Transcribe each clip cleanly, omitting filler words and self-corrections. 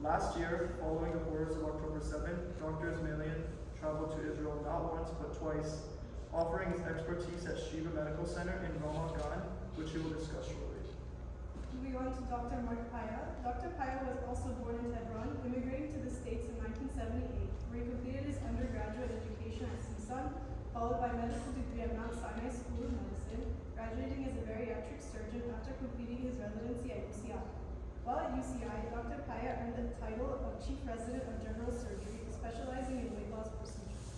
Last year, following the horrors of October 7th, Dr. Esmailian traveled to Israel not once but twice, offering his expertise at Shiva Medical Center in Ramat Gan, which he will discuss shortly. Moving on to Dr. Mark Paya. Dr. Paya was also born in Tehran, immigrating to the States in 1978, where he completed his undergraduate education at CSUN, followed by medical degree at Mount Sinai School of Medicine, graduating as a bariatric surgeon after completing his residency at UCI. While at UCI, Dr. Paya earned the title of Chief Resident of General Surgery, specializing in weight loss procedures.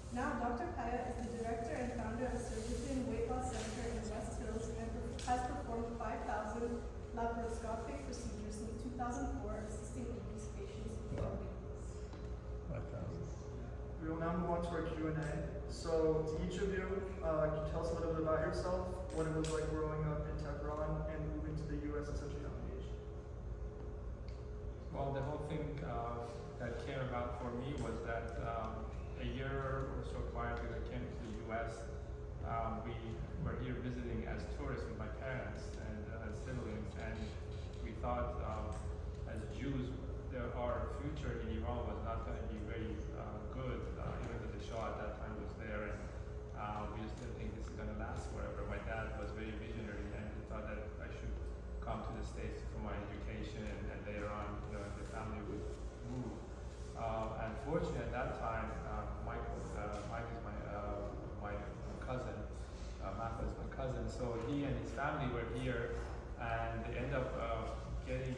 Now, Dr. Paya is the director and founder of Surgical Weight Loss Center in West Hills and has performed 5,000 laparoscopic procedures since 2004, assisting obese patients with weight loss. 5,000. We will now move on to our Q&A. So, to each of you, can you tell us a little bit about yourself, what it was like growing up in Tehran and moving to the U.S. at such a young age? Well, the whole thing that came about for me was that a year or so prior to I came to the U.S., we were here visiting as tourists with my parents and siblings, and we thought as Jews, our future in Iran was not going to be very good, even though the Shah at that time was there, and we just didn't think this is going to last forever. My dad was very visionary, and he thought that I should come to the States for my education, and later on, the family would move. Unfortunately, at that time, Mike is my cousin. Michael is my cousin. So he and his family were here, and they ended up getting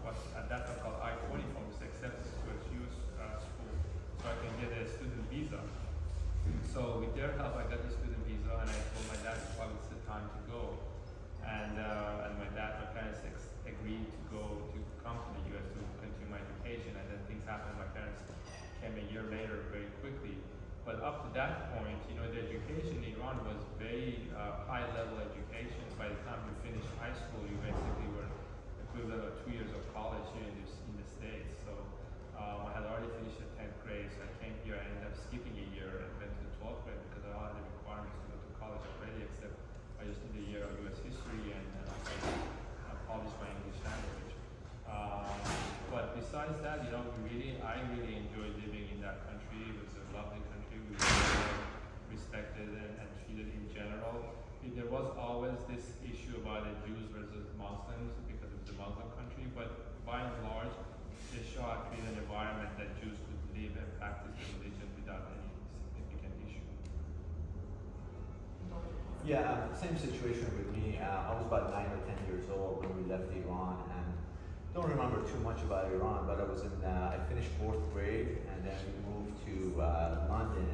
what at that time called I-20 form, was accepted to a Jewish school, so I can get a student visa. So with their help, I got the student visa, and I told my dad probably it's the time to go. And my parents agreed to come to the U.S. to continue my education, and then things happened. My parents came a year later very quickly. But up to that point, the education in Iran was very high-level education. By the time you finished high school, you basically were equivalent of 2 years of college here in the States. So I had already finished the 10th grade, so I came here. I ended up skipping a year and went to the 12th grade because I had the requirements to go to college already, except I just did a year of U.S. history and I polished my English language. But besides that, I really enjoyed living in that country. It was a lovely country. We were respected and treated in general. There was always this issue about the Jews versus Muslims because it was a Muslim country, but by and large, the Shah created an environment that Jews could live and practice their religion without any significant issue. Yeah, same situation with me. I was about 9 or 10 years old when we left Iran, and don't remember too much about Iran, but I finished 4th grade, and then we moved to London,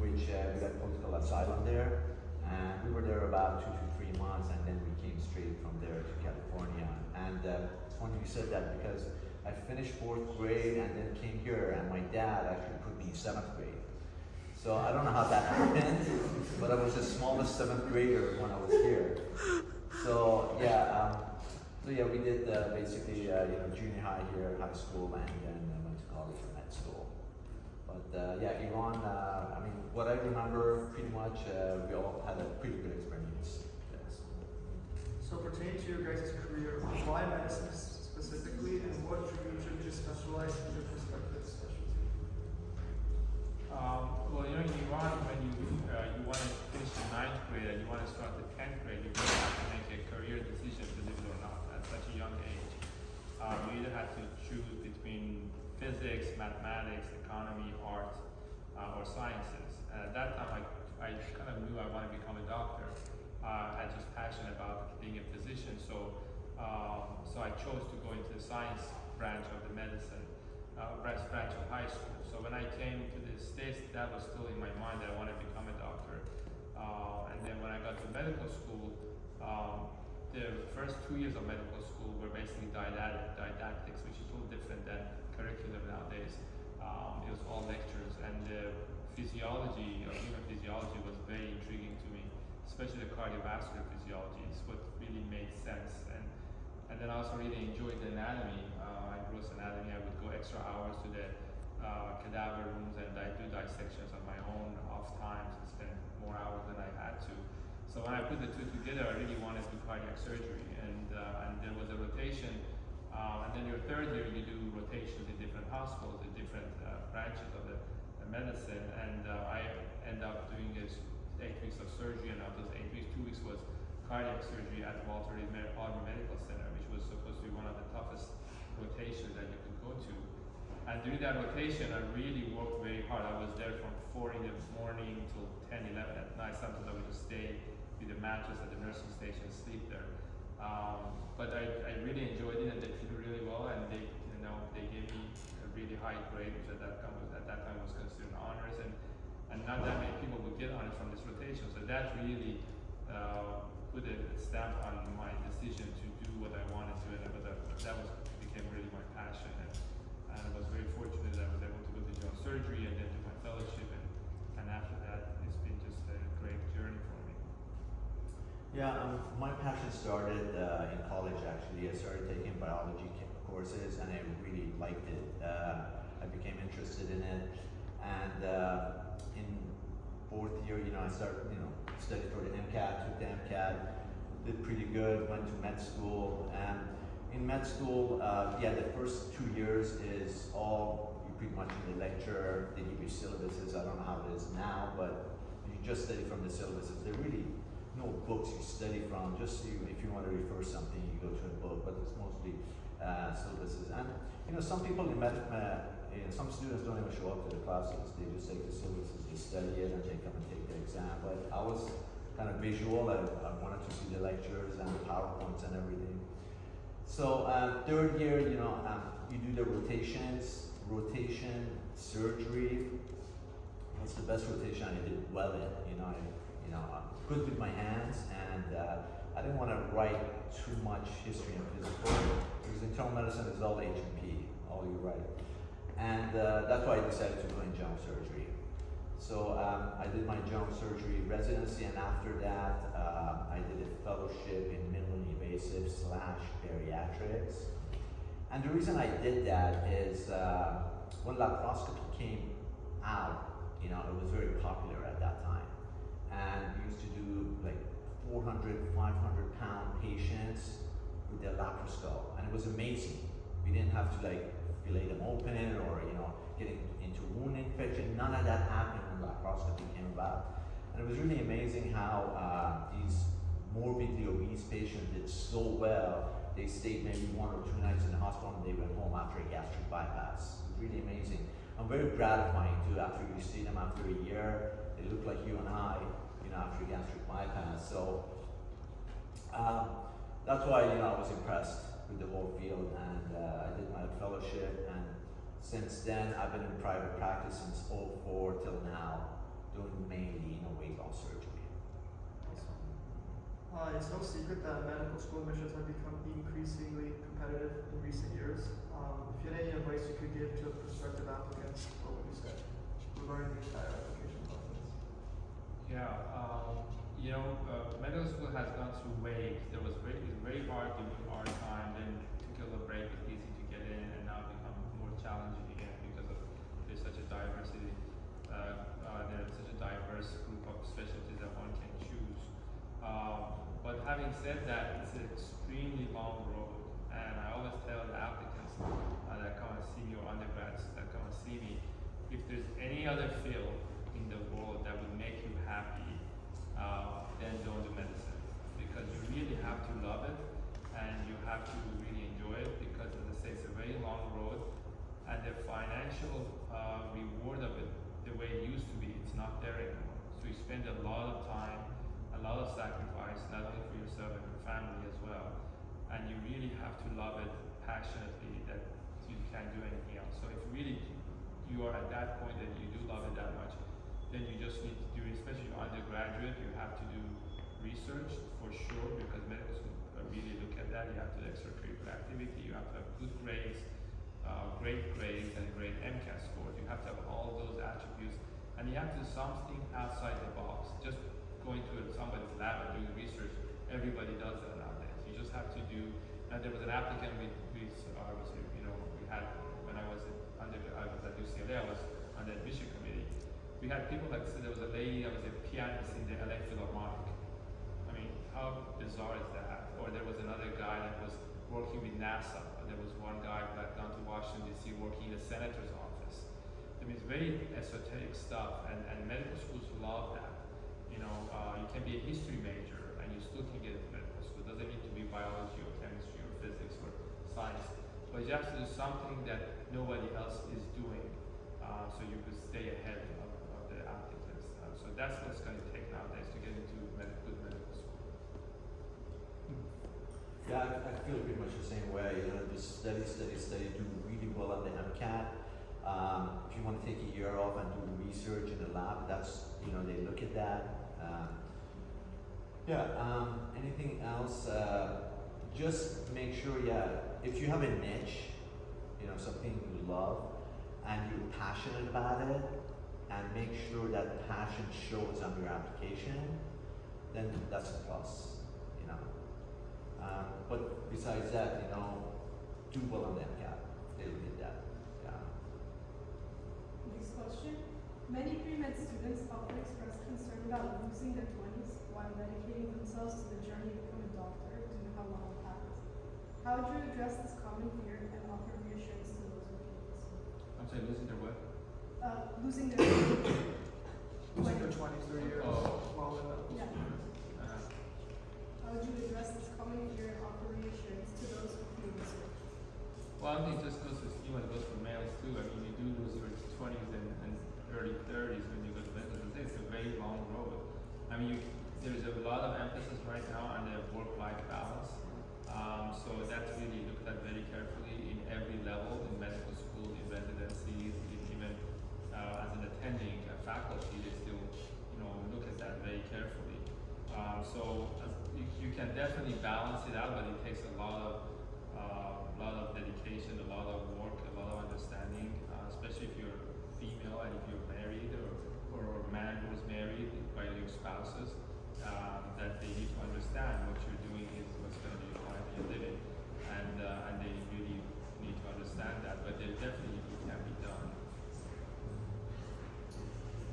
which we got political asylum there, and we were there about 2 to 3 months, and then we came straight from there to California. And it's funny you said that because I finished 4th grade and then came here, and my dad actually put me in 7th grade. So I don't know how that happened, but I was the smallest 7th grader when I was here. So we did basically junior high here, high school, and then went to college for med school. But Iran. What I remember pretty much, we all had a pretty good experience. Yes. So pertaining to your guys' career, why medicine specifically, and what drew you to specialize in your respective specialty? In Iran, when you want to finish the 9th grade and you want to start the 10th grade, you really have to make a career decision, believe it or not, at such a young age. You either have to choose between physics, mathematics, economy, art, or sciences. And at that time, I kind of knew I wanted to become a doctor. I was just passionate about being a physician, so I chose to go into the science branch of the medicine, branch of high school. So when I came to the States, that was still in my mind that I wanted to become a doctor. And then when I got to medical school, the first 2 years of medical school were basically didactics, which is a little different than curriculum nowadays. It was all lectures, and the human physiology was very intriguing to me, especially the cardiovascular physiology. It's what really made sense. And then I also really enjoyed the anatomy. Gross anatomy. I would go extra hours to the cadaver rooms and I do dissections on my own off times and spend more hours than I had to. So when I put the two together, I really wanted to do cardiac surgery, and there was a rotation. And then your 3rd year, you do hospitals, the different branches of the medicine, and I end up doing this 8 weeks of surgery, and out of those 8 weeks, 2 weeks was cardiac surgery at Walter Reed Medical Center, which was supposed to be one of the toughest rotations that you could go to. And during that rotation, I really worked very hard. I was there from 4 in the morning till 10, 11 at night. Sometimes I would just stay with the mattress at the nursing station, sleep there. But I really enjoyed it, and they did really well, and they gave me a really high grade, which at that time was considered honors, and not that many people would get honors from this rotation. So that really put a stamp on my decision to do what I wanted to, and became really my passion. And I was very fortunate that I was able to go to general surgery and then do my fellowship, and after that, it's been just a great journey for me. Yeah, my passion started in college actually. I started taking biology courses and I really liked it. I became interested in it, and in 4th year, I started, studied for the MCAT, took the MCAT, did pretty good, went to med school, and in med school, the first 2 years is all you pretty much in the lecture. They give you syllabuses. I don't know how it is now, but you just study from the syllabuses. There really no books you study from. Just if you want to refer something, you go to a book, but it's mostly syllabuses. And some people in some students don't even show up to the classes. They just take the syllabuses, they study it, and they come and take the exam. But I was kind of visual. I wanted to see the lectures and the PowerPoints and everything. So 3rd year, you do the rotations, surgery. That's the best rotation I did well in. I'm good with my hands, and I didn't want to write too much history and physical, because internal medicine is all H&P, all you write. And that's why I decided to go in general surgery. So I did my general surgery residency, and after that, I did a fellowship in minimally invasive / bariatrics. And the reason I did that is when laparoscopy came out, it was very popular at that time. And we used to do like 400, 500 pound patients with the laparoscope, and it was amazing. We didn't have to fillet them open or getting into wound infection. None of that happened when laparoscopy came about. And it was really amazing how these morbidly obese patients did so well. They stayed maybe 1 or 2 nights in the hospital and they went home after a gastric bypass. It was really amazing. And very gratifying too, after you see them after a year, they look like you and I, after a gastric bypass. So that's why, I was impressed with the whole field, and I did my fellowship, and since then I've been in private practice since 2004 till now, doing mainly weight loss surgery. It's no secret that medical school admissions have become increasingly competitive in recent years. If you had any advice you could give to prospective applicants, what would you say regarding the entire application process? Yeah, medical school has gone through waves. It's very hard during our time, then took a little break, it's easy to get in, and now become more challenging again because there's such a diversity, there's such a diverse group of specialties that one can choose. But having said that, it's an extremely long road, and I always tell the applicants that come and see me, or undergrads that come and see me, if there's any other field in the world that would make you happy, then don't do medicine, because you really have to love it and you have to really enjoy it, because as I say, it's a very long road, and the financial reward of it, the way it used to be, it's not there anymore. So you spend a lot of time, a lot of sacrifice, not only for yourself but your family as well, and you really have to love it passionately that you can't do anything else. So if really you are at that point that you do love it that much, then you just need to do, especially undergraduate, you have to do research for sure, because medical school really look at that. You have to do extracurricular activity, you have to have good grades, great grades, and great MCAT scores. You have to have all those attributes, and you have to do something outside the box. Just going to somebody's lab and doing research, everybody does that nowadays. You just have to do, and there was an applicant we had, when I was at UCLA, I was on the admission committee. We had people like, so there was a lady that was a pianist in the LA Philharmonic. I mean, how bizarre is that? Or there was another guy that was working with NASA. Or there was one guy that had gone to Washington DC working in the senator's office. I mean, it's very esoteric stuff, and medical schools love that. You know, you can be a history major and you still can get into medical school. It doesn't need to be biology or chemistry or physics or science, but you have to do something that nobody else is doing, so you could stay ahead of the applicants. So that's what's going to take nowadays to get into good medical school. Yeah, I feel pretty much the same way. You know, just study, do really well on the MCAT. If you want to take a year off and do research in the lab, that's, you know, they look at that. Anything else? Just make sure, if you have a niche, you know, something you love, and you're passionate about it, and make sure that passion shows on your application, then that's a plus, you know. But besides that, you know, do well on the MCAT. They look at that. Yeah. Next question. Many pre-med students often express concern about losing their 20s while dedicating themselves to the journey to become a doctor due to how long it has. How would you address this common fear and offer reassurance to those who feel this? I'm sorry, losing their what? Losing their Losing their 20s, 30 years while in medical Yeah. school. How would you address this common fear and offer reassurance to those who feel this way? Well, I think it just goes to schema, it goes for males too. I mean, you do lose your 20s and early 30s when you go to medical. It's a very long road. I mean, there's a lot of emphasis right now on the work-life balance. So that's really looked at very carefully in every level, in medical school, in residencies, even as an attending faculty, they still, you know, look at that very carefully. You can definitely balance it out, but it takes a lot of dedication, a lot of work, a lot of understanding, especially if you're female and if you're married or a man who's married by your spouses, that they need to understand what you're doing is what's going to be your livelihood living, and they really need to understand that. But there definitely can be done.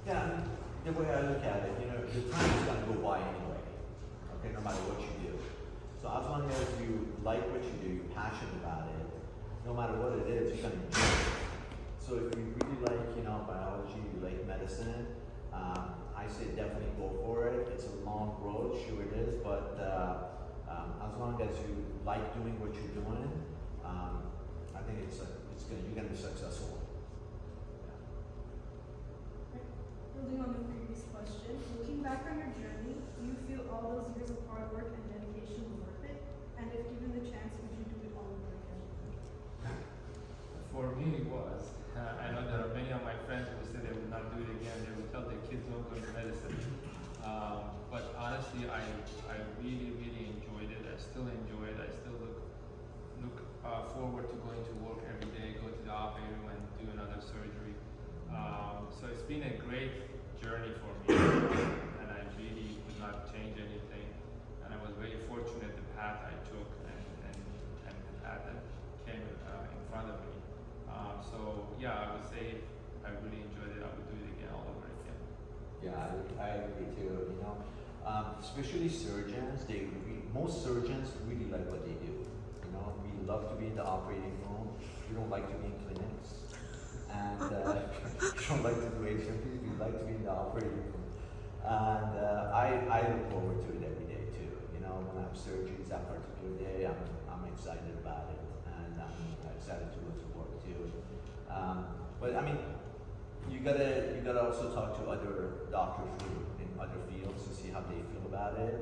Yeah, I mean, the way I look at it, you know, the time is going to go by anyway, okay, no matter what you do. So as long as you like what you do, you're passionate about it, no matter what it is, you're going to enjoy it. So if you really like, you know, biology, you like medicine, I say definitely go for it. It's a long road, sure it is, but as long as you like doing what you're doing, I think you're going to be successful. Building on the previous question, looking back on your journey, do you feel all those years of hard work and dedication were worth it? And if given the chance, would you do it all over again? For me, it was. I know there are many of my friends who say they would not do it again. They would tell their kids don't go into medicine. But honestly, I really, really enjoyed it. I still enjoy it. I still look forward to going to work every day, go to the operating room and do another surgery. So it's been a great journey for me, and I really would not change anything. And I was very fortunate the path I took and the path that came in front of me. So yeah, I would say I really enjoyed it. I would do it again, all over again. Yeah, I agree too. You know, especially surgeons, most surgeons really like what they do. You know, we love to be in the operating room. We don't like to be in clinics, and we don't like to do HMPs. We like to be in the operating room, and I look forward to it every day too. You know, when I have surgeries that particular day, I'm excited about it, and I'm excited to go to work too. But I mean, you gotta also talk to other doctors in other fields to see how they feel about it.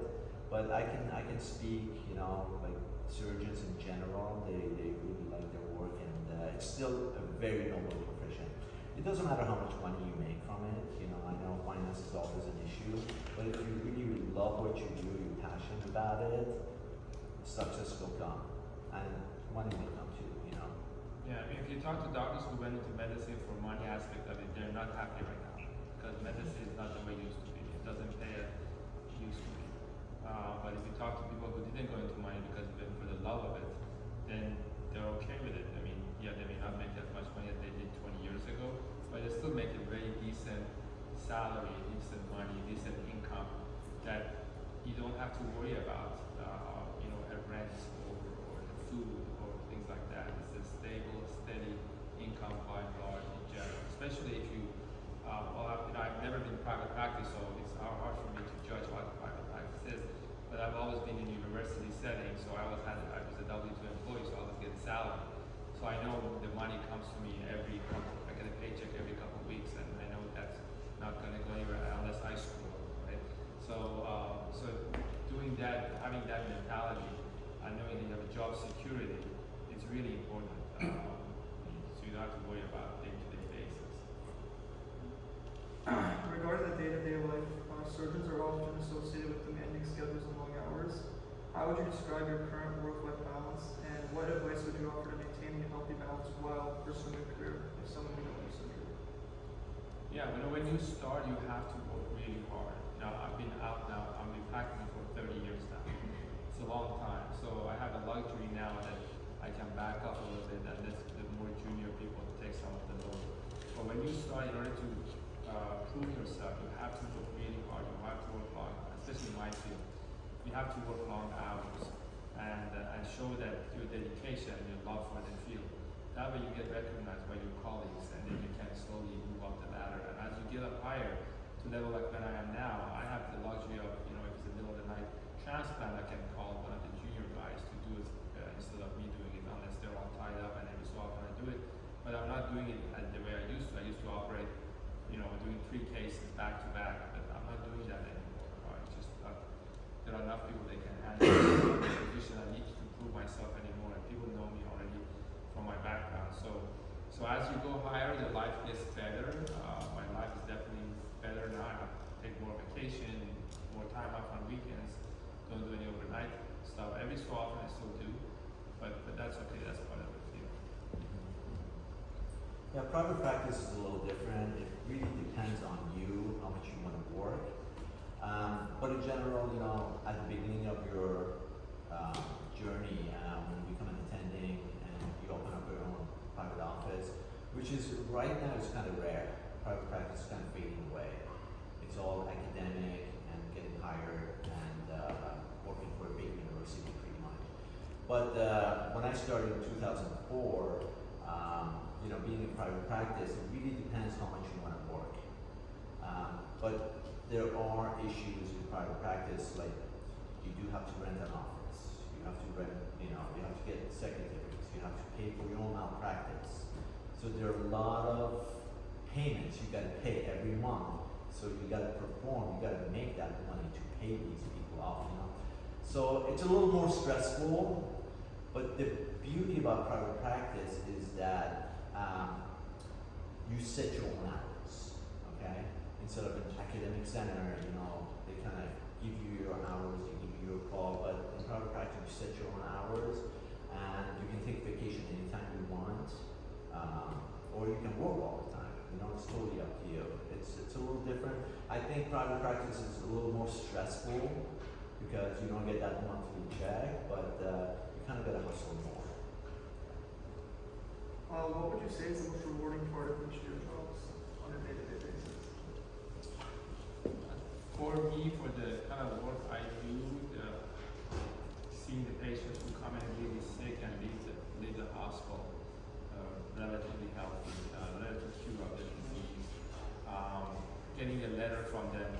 But I can speak, you know, like surgeons in general, they really like their work, and it's still a very noble profession. It doesn't matter how much money you make from it. You know, I know finance is always an issue, but if you really love what you do, you're passionate about it, success will come, and money will come too. You know. Yeah, I mean, if you talk to doctors who went into medicine for money aspect of it, they're not happy right now because medicine is not the way it used to be. It doesn't pay as it used to be. But if you talk to people who didn't go into money because of it for the love of it, then they're okay with it. I mean, yeah, they may not make as much money as they did 20 years ago, but they still make a very decent salary, decent money, decent income that you don't have to worry about, you know, a rent or the food or things like that. It's a stable, steady income by especially if you, I've never been private practice, so it's hard for me to judge what private practice is. But I've always been in university setting, so I was a W-2 employee, so I was getting salary. So I know the money comes to me I get a paycheck every couple of weeks, and I know that's not going to go anywhere unless I screw up, right? So doing that, having that mentality, and knowing that you have a job security, it's really important. So you don't have to worry about day-to-day basis. Regarding the day-to-day life, surgeons are often associated with demanding schedules and long hours. How would you describe your current work-life balance, and what advice would you offer to maintain a healthy balance while pursuing a career if someone who knows surgery? Yeah, when you start, you have to work really hard. Now, I've been practicing for 30 years now. It's a long time. So I have the luxury now that I can back up a little bit and let the more junior people take some of the load. But when you start, in order to prove yourself, you have to work really hard. You have to work long, especially in my field. You have to work long hours and show that your dedication and your love for the field. That way you get recognized by your colleagues, and then you can slowly move up the ladder. And as you get up higher to level like when I am now, I have the luxury of, if it's the middle of the night transplant, I can call one of the junior guys to do it instead of me doing it, unless they're all tied up, and every so often I do it. But I'm not doing it the way I used to. I used to operate, doing 3 cases back to back, but I'm not doing that anymore. It's just there are enough people that can handle the position. I need to prove myself anymore, and people know me already from my background. So as you go higher, the life gets better. My life is definitely better now. I have to take more vacation, more time off on weekends. Don't do any overnight stuff. Every so often I still do, but that's okay. That's part of the field. Yeah, private practice is a little different. It really depends on you, how much you want to work. But in general, at the beginning of your journey, when you become an attending and you open up your own private office, which is right now is kind of rare. Private practice is kind of fading away. It's all academic and getting hired and working for a big university pretty much. But when I started in 2004, being in private practice, it really depends how much you want to work. But there are issues in private practice, like you do have to rent an office, you have to rent, you have to get secretaries, you have to pay for your own malpractice. So there are a lot of payments you got to pay every month. So you got to perform, you got to make that money to pay these people off. So it's a little more stressful, but the beauty about private practice is that you set your own hours, okay? Instead of an academic center, they kind of give you your hours, they give you your call, but in private practice you set your own hours, and you can take vacation anytime you want, or you can work all the time. It's totally up to you. It's a little different. I think private practice is a little more stressful because you don't get that monthly check, but you kind of got to hustle more. What would you say is the most rewarding part of each of your jobs on a day-to-day basis? For me, for the kind of work I do, seeing the patients who come in really sick and leave the hospital relatively healthy, relative cure of the disease, getting a letter from them,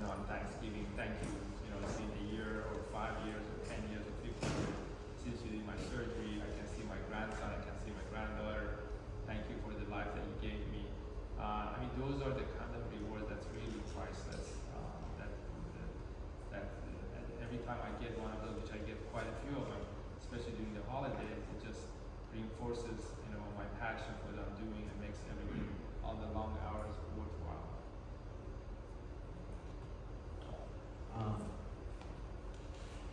on Thanksgiving, thank you, it's been a year or 5 years or 10 years or 15 years since you did my surgery. I can see my grandson, I can see my granddaughter. Thank you for the life that you gave me. Those are the kind of rewards that's really priceless. Every time I get one of those, which I get quite a few of them, especially during the holidays, it just reinforces, my passion for what I'm doing, and makes everything, all the long hours, worthwhile.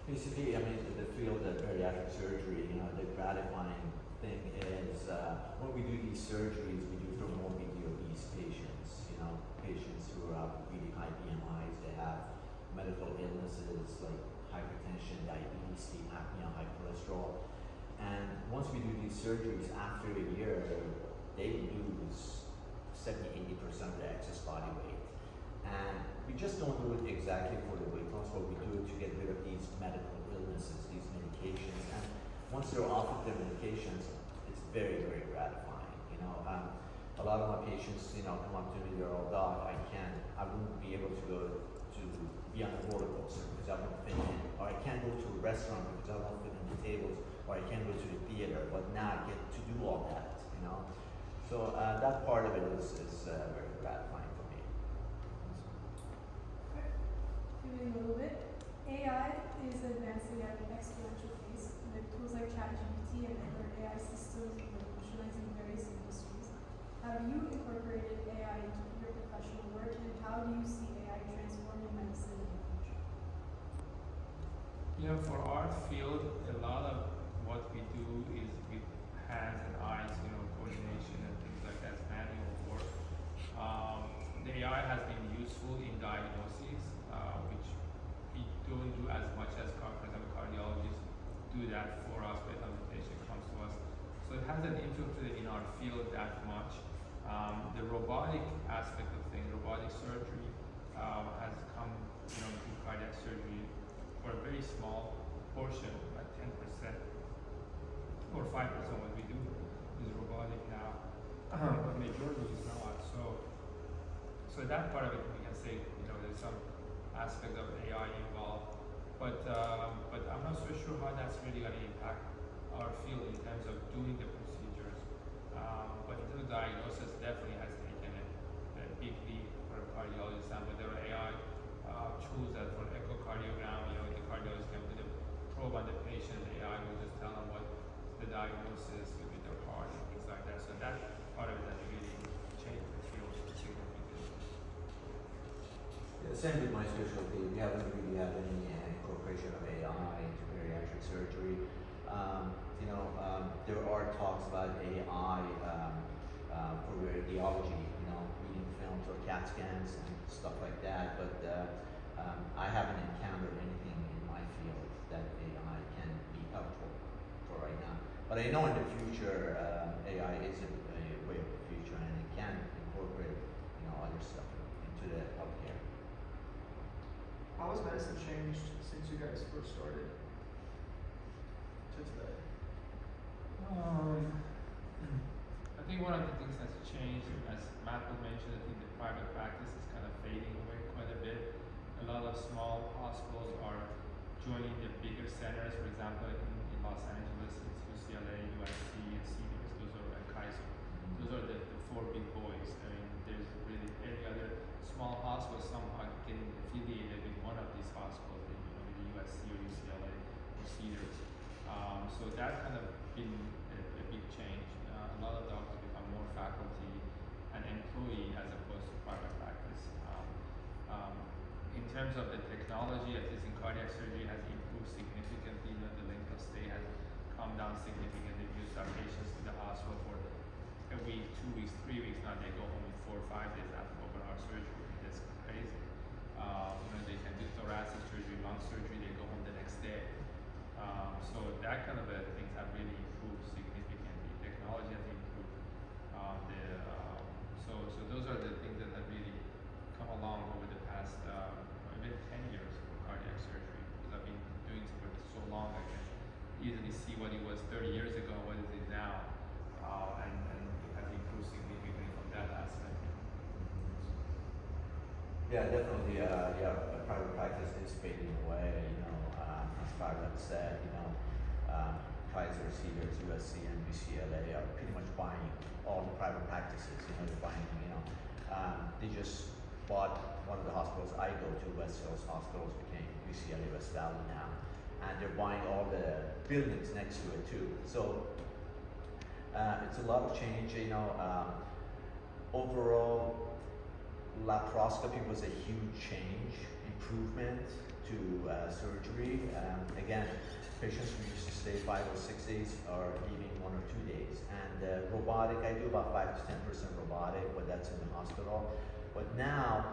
Basically, the field of bariatric surgery, the gratifying thing is when we do these surgeries, we do for morbidly obese patients, patients who have really high BMIs, they have medical illnesses like hypertension, diabetes, sleep apnea, high cholesterol. And once we do these surgeries, after a year, they lose 70-80% of their excess body weight. And we just don't do it exactly for the weight loss, but we do it to get rid of these medical illnesses, these medications. And once they're off of their medications, it's very, very gratifying. A lot lot of my patients, come up to me, they're all, "Doc, I wouldn't be able to go to be on a roller coaster because I won't fit in, or I can't go to a restaurant because I won't fit in the tables, or I can't go to the theater, but now I get to do all that. So that part of it is very gratifying for me. Moving a little bit, AI is advancing at an exponential pace with tools like ChatGPT and other AI systems revolutionizing various industries. Have you incorporated AI into your professional work, and how do you see AI transforming medicine in the future? For our field, a lot of what we do is with hands and eyes, coordination and things like that, manual work. The AI has been useful in diagnoses, which we don't do as much as, for example, cardiologists do that for us by the time the patient comes to us. So it hasn't infiltrated in our field that much. The robotic aspect of things, robotic surgery, has come, to cardiac surgery for a very small portion, like 10% or 5% what we do is robotic now, but majority is not. So that part of it we can say, there's some aspect of AI involved, but I'm not so sure how that's really going to impact our field in terms of doing the procedures. But in terms of diagnosis, definitely has taken a big leap for a cardiologist. And with their AI tools that for echocardiogram, the cardiologist can put a probe on the patient, the AI will just tell them what the diagnosis with their heart and things like that. So that part of it has really changed the field significantly. Yeah, same with my specialty. We haven't really had any incorporation of AI into bariatric surgery. There are talks about AI for radiology, reading films or CAT scans and stuff like that, but I haven't encountered anything in my field that AI can be helpful for right now. But I know in the future, AI is a way of the future, and it can incorporate, other stuff into the healthcare. How has medicine changed since you guys first started to today? I think one of the things that's changed, as Matt mentioned, I think the private practice is kind of fading away quite a bit. A lot of small hospitals are joining the bigger centers. For example, in Los Angeles, it's UCLA, USC, and Cedars. Those are Kaiser. Those are the four big boys. I mean, there's really any other small hospital somehow getting affiliated with one of these hospitals, with the USC or UCLA or Cedars. So that kind of been a big change. A lot of doctors become more faculty and employee as opposed to private practice. In terms of the technology, at least in cardiac surgery, has improved significantly. The length of stay has come down significantly. We used our patients to the hospital for a week, 2 weeks, 3 weeks. Now they go home in 4 or 5 days after open heart surgery. That's crazy. They can do thoracic surgery, lung surgery. They go home the next day. So that kind of things have really improved significantly. Technology has improved. So those are the things that have really come along over the past even 10 years for cardiac surgery. Because I've been doing it for so long, I can easily see what it was 30 years ago, what is it now, and it has improved significantly from that aspect. Yeah, definitely. Private practice is fading away. As Fardad said, Kaiser, Cedars, USC, and UCLA are pretty much buying all the private practices. They're buying. They just bought one of the hospitals I go to, West Hills Hospitals, became UCLA West Valley now, and they're buying all the buildings next to it too. So it's a lot of change. Overall, laparoscopy was a huge change, improvement to surgery. Again, patients who used to stay 5 or 6 days are leaving 1 or 2 days. And robotic, I do about 5 to 10% robotic, but that's in the hospital. But now,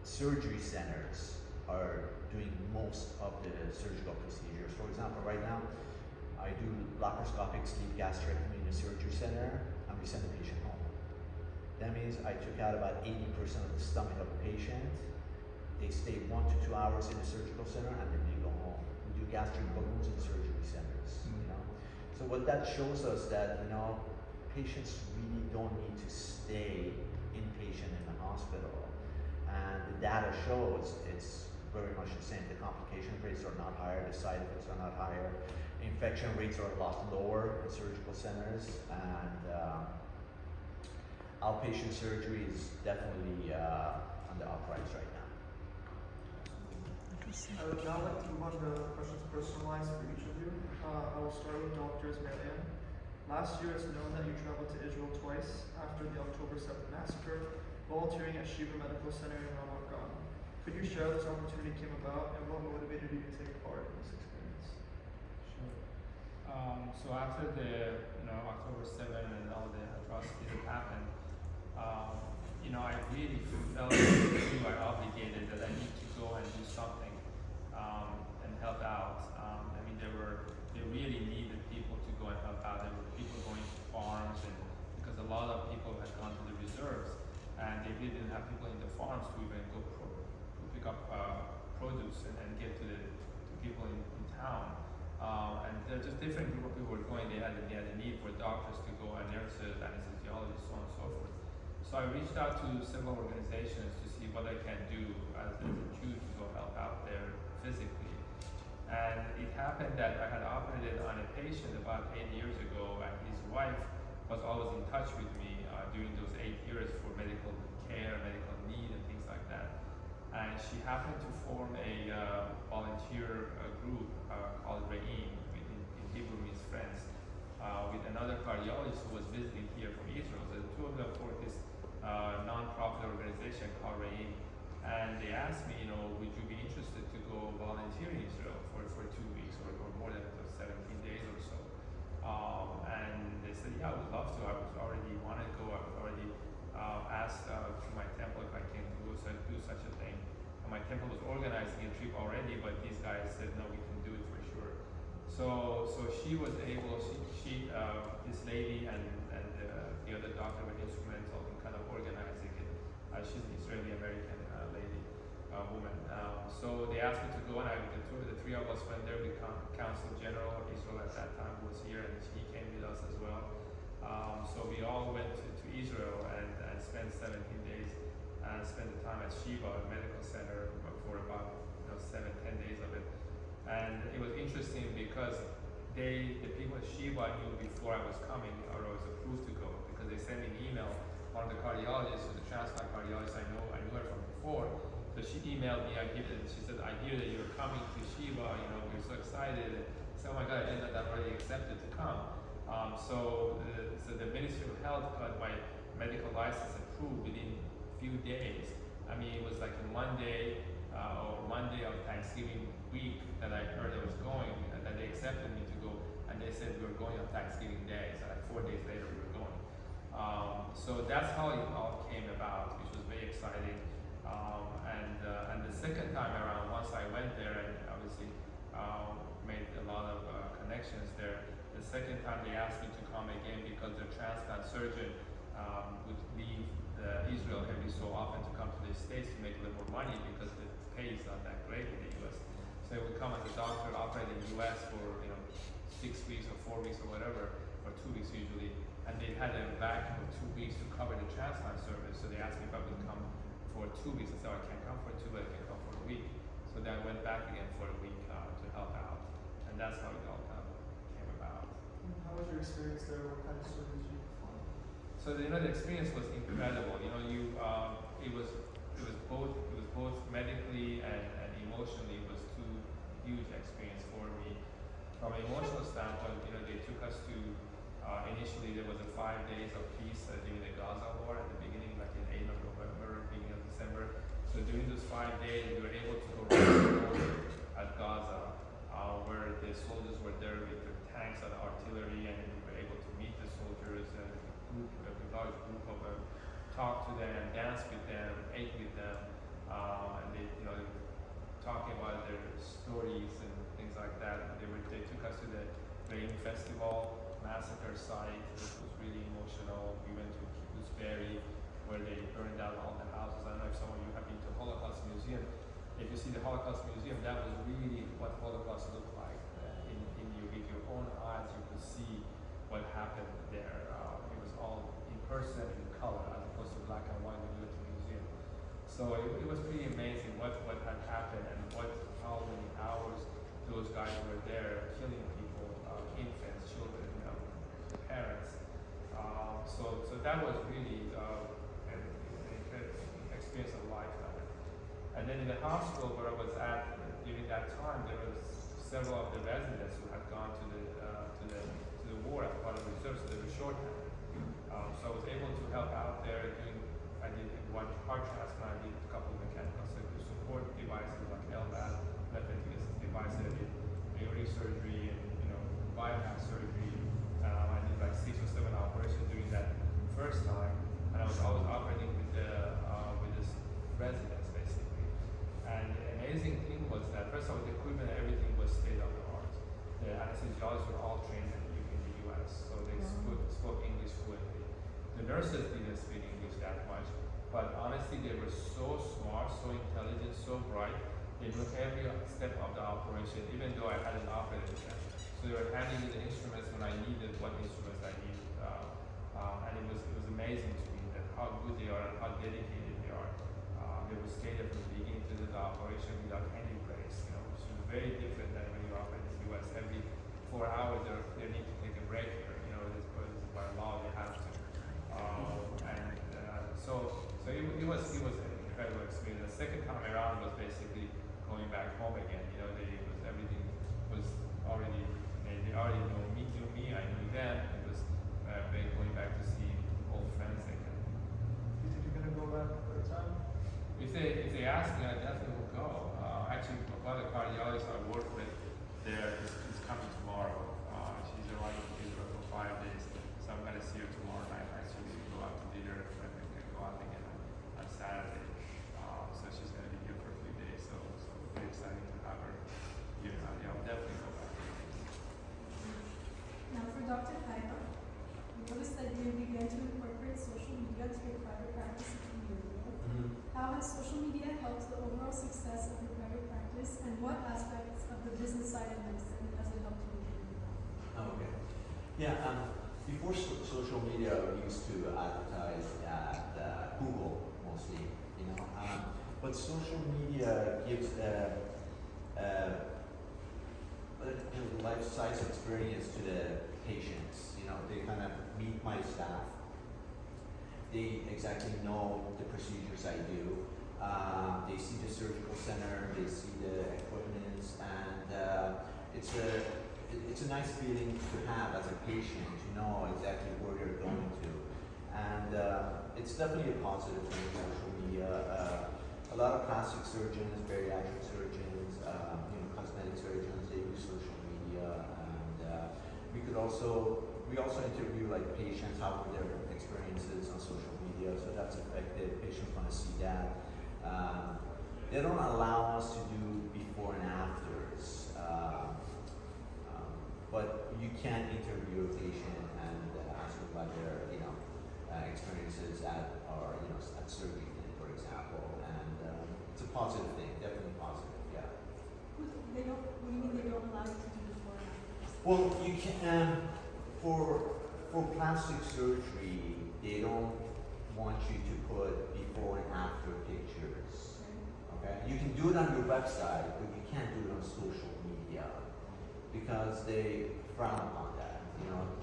surgery centers are doing most of the surgical procedures. For example, right now, I do laparoscopic sleeve gastrectomy in a surgery center, and we send the patient home. That means I took out about 80% of the stomach of the patient. They stay 1 to 2 hours in the surgical center, and then they go home. We do gastric balloons in surgery centers. So what that shows us that patients really don't need to stay all. And the data shows it's very much the same. The complication rates are not higher, the side effects are not higher, infection rates are a lot lower in surgical centers, and outpatient surgery is definitely on the uprise right now. I would now like to move on to questions personalized for each of you. I will start with Dr. Esmailian. Last year, it's known that you traveled to Israel twice after the October 7th massacre, volunteering at Shiva Medical Center in Ramat Gan. Could you share how this opportunity came about and what motivated you to take part in this experience? Sure. So after the October 7 and all the atrocities that happened, I really felt obligated that I need to go and do something and help out. They really needed people to go and help out. There were people going to farms, and because a lot of people had gone to the reserves, and they really didn't have people in the farms to even go pick up produce and get to people in town. And there are just different group of people who were going. They had a need for doctors to go, and nurses, anesthesiologists, so on and so forth. So I reached out to several organizations to see what I can do as a Jew to go help out there physically. And it happened that I had operated on a patient about 8 years ago, and his wife was always in touch with me during those 8 years for medical care, medical need, and things like that. And she happened to form a volunteer group called Re'im, in Hebrew means friends, with another cardiologist who was visiting here from Israel. So the two of them formed this non-profit organization called Re'im. And they asked me, would you be interested to go volunteer in Israel for 2 weeks or more than 17 days or so? And they said, yeah, I would love to. I was already want to go. I was already asked to my temple if I can do such a thing. And my temple was organizing a trip already, but these guys said, no, we can do it for sure. So she was able, this lady and the other doctor were instrumental in kind of organizing it. She's an Israeli-American lady, woman. So they asked me to go, and the three of us went there with Consul General of Israel at that time, who was here, and he came with us as well. So we all went to Israel and spent 17 days and spent the time at Shiva Medical Center for about 7-10 days of it. And it was interesting because the people at Shiva knew before I was coming, or I was approved to go, because they sent me an email. One of the cardiologists, the transplant cardiologist I knew her from before. So she emailed me, she said, I hear that you're coming to Shiva, we're so excited. And I said, oh my God, I didn't know that I already accepted to come. So the Ministry of Health got my medical license approved within a few days. It was like a Monday of Thanksgiving week that I heard I was going, and that they accepted me to go, and they said we were going on Thanksgiving Day, so like 4 days later we were going. So that's how it all came about, which was very exciting. And the second time around, once I went there and obviously made a lot of connections there, the second time they asked me to come again because the transplant surgeon would leave Israel every so often to come to the States to make a little more money because the pay is not that great in the US. So they would come as a doctor, operate in the US for 6 weeks or 4 weeks or whatever, or 2 weeks usually, and they had a vacuum of 2 weeks to cover the transplant service. So they asked me if I would come for 2 weeks. I said, I can't come for 2, but I can come for a week. So then I went back again for a week to help out, and that's how it all came about. How was your experience there? What kind of surgeries did you perform? So the experience was incredible. It was both medically and emotionally. It was two huge experience for me. From an emotional standpoint, they took us to initially there was a 5 days of peace during the Gaza war at the beginning, like in 8th of November, beginning of December. So during those 5 days, we were able to go right to the border at Gaza, where the soldiers were there with their tanks and artillery, and we were able to meet the soldiers and a large group of them, talk to them, dance with them, ate with them, and they talking about their stories and things like that. They took us to the Rain Festival massacre site, which was really emotional. We went to Kibbutz Be'eri, where they burned down all the houses. I don't know if some of you have been to Holocaust Museum. If you see the Holocaust Museum, that was really what Holocaust looked like. With your own eyes, you could see what happened there. It was all in person, in color, as opposed to black and white when you go to the museum. So it was pretty amazing what had happened and how many hours those guys were there killing people, infants, children, parents. So that was really an experience of a lifetime. And then in the hospital where I was at during that time, there was several of the residents who had gone to the war as part of the reserve, so they were shorthanded. So I was able to help out there I did one heart transplant, I did a couple of mechanical support devices like LVAD, left ventricular assist device, I did aortic surgery and bypass surgery. I did like 6 or 7 operations during that first time, and I was always operating with this residents basically. And the amazing thing was that first of all, the equipment and everything was state of the art. The anesthesiologists were all trained in the U.S., so they spoke English fluently. The nurses didn't speak English that much, but honestly, they were so smart, so intelligent, so bright. They knew every step of the operation, even though I hadn't operated with them. So they were handing me the instruments when I needed what instruments I needed, and it was amazing to me that how good they are and how dedicated they are. They would stay there from the beginning to the operation without any breaks, which is very different than when you operate in the U.S. Every 4 hours they need to take a break here. By law they have to. So it was an incredible experience. The second time around was basically going back home again. Everything was already they already knew me, I knew them. It was going back to see old friends again. Do you think you're gonna go back for a time? If they ask me, I definitely will go. Actually, one of the cardiologists I work with there is coming tomorrow. She's arriving in Israel for 5 days, so I'm gonna see her tomorrow night. Actually, go out to dinner and then go out again on Saturday. So she's gonna be here for a few days. So very exciting to have her here. Yeah, I'll definitely go back. Now for Dr. Paya, we noticed that you began to incorporate social media to your private practice a few years ago. Mm-hmm. How has social media helped the overall success of your private practice, and what aspects of the business side of medicine has it helped you improve? Oh, okay. Yeah, before social media, we used to advertise at Google mostly, but social media gives a life-size experience to the patients. They kind of meet my staff. They exactly know the procedures I do. They see the surgical center, they see the equipment, and it's a nice feeling to have as a patient to know exactly where they're going to. And it's definitely a positive thing, social media. A lot of plastic surgeons, bariatric surgeons, cosmetic surgeons, they use social media. And we also interview like patients, how were their experiences on social media, so that's effective. Patients want to see that. They don't allow us to do before and afters, but you can interview a patient and ask them about their experiences at surgery, for example, and it's a positive thing, definitely positive, yeah. What do you mean they don't allow you to do before and after? Well, you can, for plastic surgery, they don't want you to put before and after pictures. Okay? You can do it on your website, but you can't do it on social media because they frown upon that.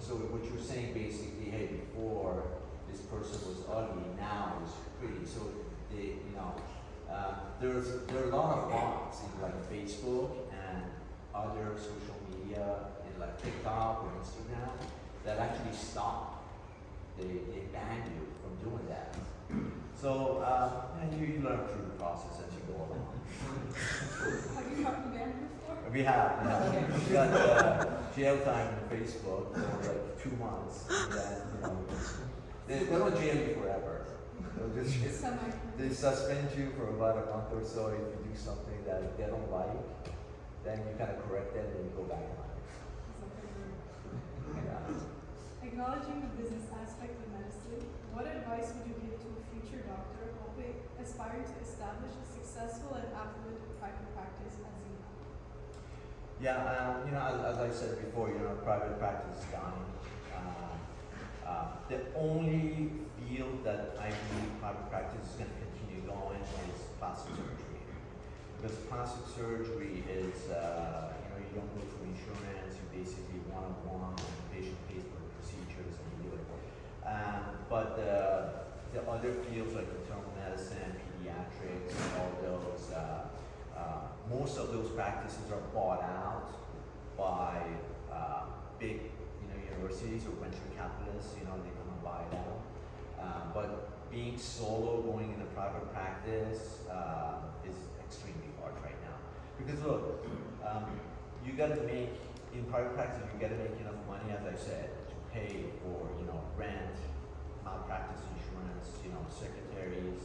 So what you're saying basically, hey, before this person was ugly, now is pretty. So they, there are a lot of bots in like Facebook and other social media, in like TikTok or Instagram, that actually stop. They ban you from doing that. So and you learn through the process as you go along. Have you gotten banned before? We have. We got jail time on Facebook for like 2 months. And then, they don't jail you forever. They suspend you for about a month or so if you do something that they don't like. Then you kind of correct it and you go back on it. Yeah. Acknowledging the business aspect of medicine, what advice would you give to a future doctor aspiring to establish a successful and affluent private practice as you have? Yeah, as I said before, private practice is dying. The only field that I believe private practice is going to continue going because plastic surgery is, you don't go through insurance, you basically one-on-one, and the patient pays for the procedures and you do it. But the other fields like internal medicine, pediatrics, and all those, most of those practices are bought out by big, universities or venture capitalists. They come and buy it out. But being solo, going into private practice, is extremely hard right now. Because look, you gotta make, in private practice, you gotta make enough money, as I said, to pay for, rent, malpractice insurance, secretaries.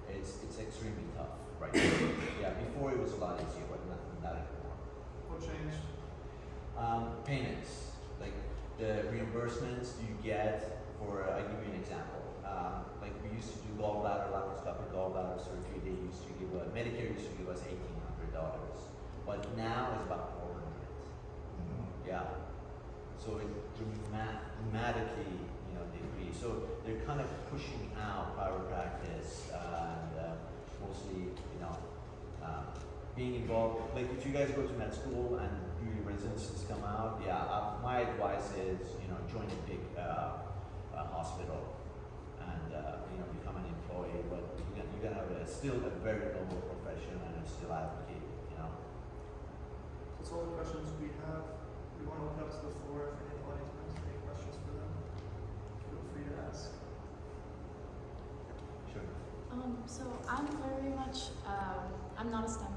It's extremely tough right now. Yeah, before it was a lot easier, but not anymore. What changed? Payments, like the reimbursements you get for, I'll give you an example. Like we used to do gallbladder, laparoscopic gallbladder surgery. They used to give us, Medicare used to give us $1,800, but now it's about $400. Yeah, so it dramatically, decreased. So they're kind of pushing out private practice and mostly, being involved. Like if you guys go to med school and do your residencies come out, my advice is, join a big hospital and become an employee. But you're gonna have still a very noble profession and still advocate. That's all the questions we have. We want to open up to the floor if any of the audience members have any questions for them. Feel free to ask. Sure. So I'm very much, I'm not a STEM